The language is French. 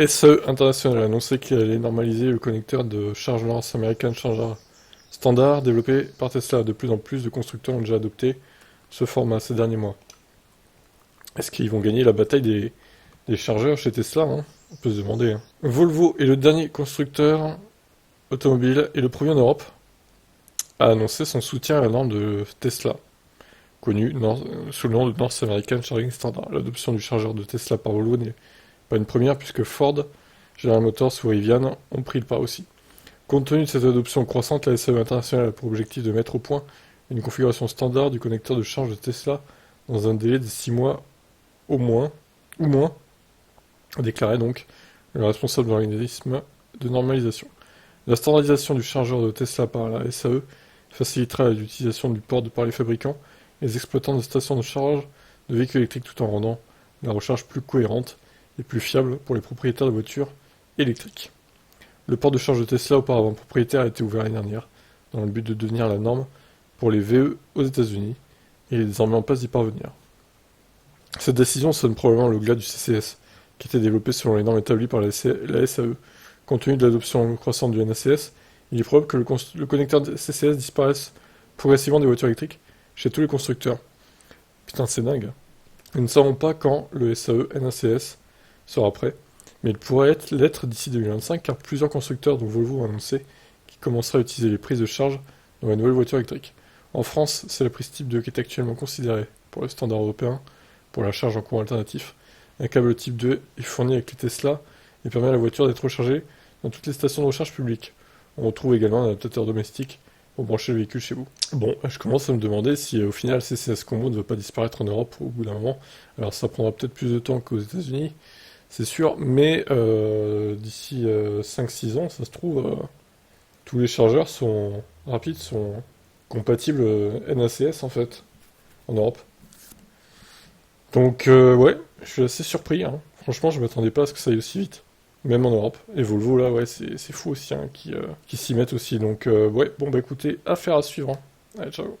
SAE International a annoncé qu'il allait normaliser le connecteur de charge North American Charger standard développé par Tesla. De plus en plus de constructeurs ont déjà adopté ce format ces derniers mois. Est-ce qu'ils vont gagner la bataille des chargeurs chez Tesla, hein? On peut se demander, hein. Volvo est le dernier constructeur automobile et le premier en Europe à annoncer son soutien à la norme de Tesla, connue sous le nom de North American Charging Standard. L'adoption du chargeur de Tesla par Volvo n'est pas une première puisque Ford, General Motors ou Rivian ont pris le pas aussi. Compte tenu de cette adoption croissante, la SAE internationale a pour objectif de mettre au point une configuration standard du connecteur de charge de Tesla dans un délai de 6 mois au moins, ou moins, a déclaré donc le responsable de l'organisme de normalisation. La standardisation du chargeur de Tesla par la SAE facilitera l'utilisation du port par les fabricants et les exploitants de stations de charge de véhicules électriques tout en rendant la recharge plus cohérente et plus fiable pour les propriétaires de voitures électriques. Le port de charge de Tesla, auparavant propriétaire, a été ouvert l'année dernière, dans le but de devenir la norme pour les VE aux États-Unis, et il est désormais en passe d'y parvenir. Cette décision sonne probablement le glas du CCS, qui était développé selon les normes établies par la SAE. Compte tenu de l'adoption croissante du NACS, il est probable que le connecteur CCS disparaisse progressivement des voitures électriques chez tous les constructeurs. Putain, c'est dingue. Nous ne savons pas quand le SAE NACS sera prêt, mais il pourrait l'être d'ici 2025 car plusieurs constructeurs dont Volvo ont annoncé qu'ils commenceraient à utiliser les prises de charge dans les nouvelles voitures électriques. En France, c'est la prise type 2 qui est actuellement considérée pour le standard européen pour la charge en courant alternatif. Un câble type 2 est fourni avec les Tesla et permet à la voiture d'être rechargée dans toutes les stations de recharge publiques. On retrouve également un adaptateur domestique pour brancher le véhicule chez vous. Bon, je commence à me demander si au final CCS Combo ne va pas disparaître en Europe au bout d'un moment. Alors ça prendra peut-être plus de temps qu'aux États-Unis, c'est sûr, mais d'ici 5-6 ans, ça se trouve, tous les chargeurs sont rapides, sont compatibles NACS en fait, en Europe. Donc ouais, je suis assez surpris, hein. Franchement, je m'attendais pas à ce que ça aille aussi vite, même en Europe. Et Volvo là, ouais, c'est fou aussi, hein, qui s'y mettent aussi. Donc ouais, bon bah écoutez, affaire à suivre, hein. Allez, ciao.